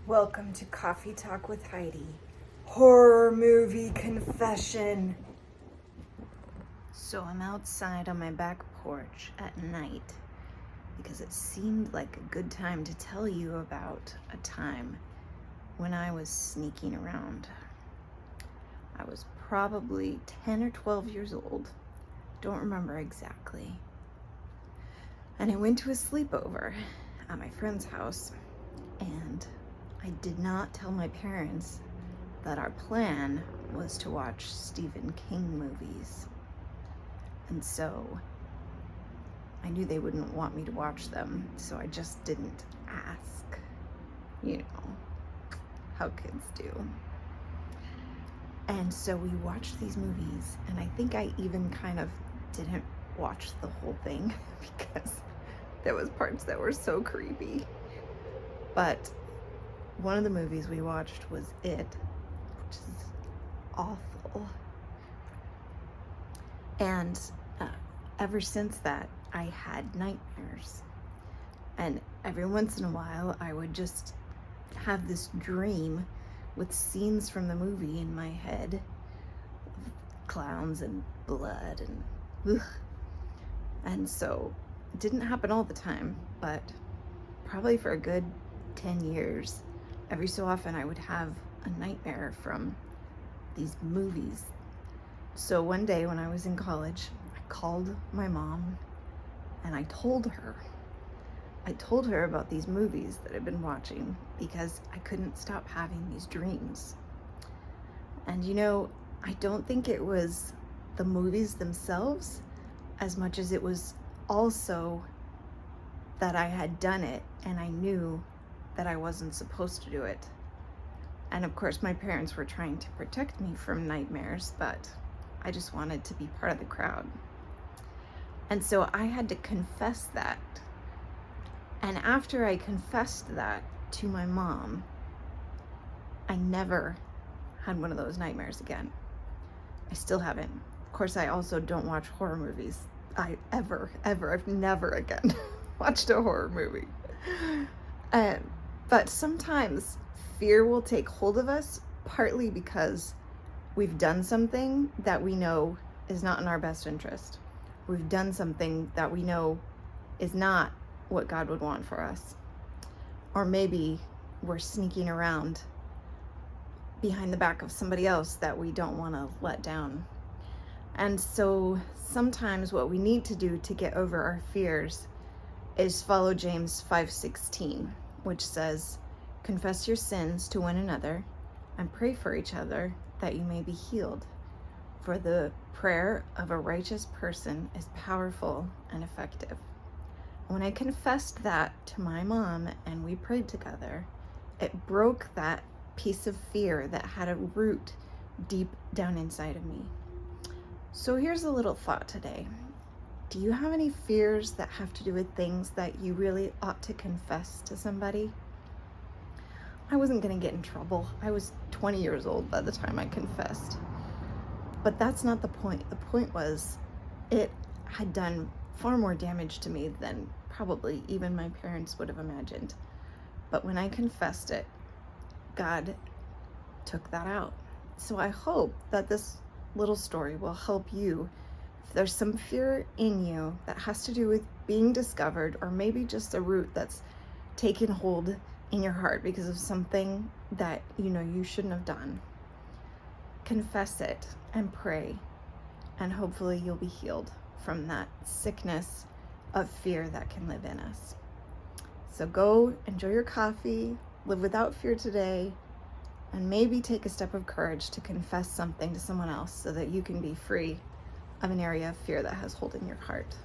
Welcome to Coffee Talk with Heidi. Horror movie confession. So I'm outside on my back porch at night because it seemed like a good time to tell you about a time when I was sneaking around. I was probably 10 or 12 years old. Don't remember exactly. And I went to a sleepover at my friend's house, and I did not tell my parents that our plan was to watch Stephen King movies. And so I knew they wouldn't want me to watch them, so I just didn't ask. You know, how kids do. And so we watched these movies, and I think I even kind of didn't watch the whole thing because there was parts that were so creepy. But one of the movies we watched was It, which is awful. And ever since that, I had nightmares. And every once in a while, I would just have this dream with scenes from the movie in my head. Clowns and blood and ugh. And so it didn't happen all the time, but probably for a good 10 years, every so often I would have a nightmare from these movies. So one day when I was in college, I called my mom and I told her about these movies that I'd been watching because I couldn't stop having these dreams. And you know, I don't think it was the movies themselves as much as it was also that I had done it and I knew that I wasn't supposed to do it. And of course, my parents were trying to protect me from nightmares, but I just wanted to be part of the crowd. And so I had to confess that. And after I confessed that to my mom, I never had one of those nightmares again. I still haven't. Of course, I also don't watch horror movies. I've never again watched a horror movie. But sometimes fear will take hold of us, partly because we've done something that we know is not in our best interest. We've done something that we know is not what God would want for us. Or maybe we're sneaking around behind the back of somebody else that we don't want to let down. And so sometimes what we need to do to get over our fears is follow James 5:16, which says, "Confess your sins to one another and pray for each other that you may be healed. For the prayer of a righteous person is powerful and effective." When I confessed that to my mom and we prayed together, it broke that piece of fear that had a root deep down inside of me. So here's a little thought today. Do you have any fears that have to do with things that you really ought to confess to somebody? I wasn't going to get in trouble. I was 20 years old by the time I confessed. But that's not the point. The point was it had done far more damage to me than probably even my parents would have imagined. But when I confessed it, God took that out. So I hope that this little story will help you. If there's some fear in you that has to do with being discovered, or maybe just a root that's taken hold in your heart because of something that you know you shouldn't have done, confess it and pray, and hopefully you'll be healed from that sickness of fear that can live in us. So go enjoy your coffee, live without fear today, and maybe take a step of courage to confess something to someone else so that you can be free of an area of fear that has hold in your heart.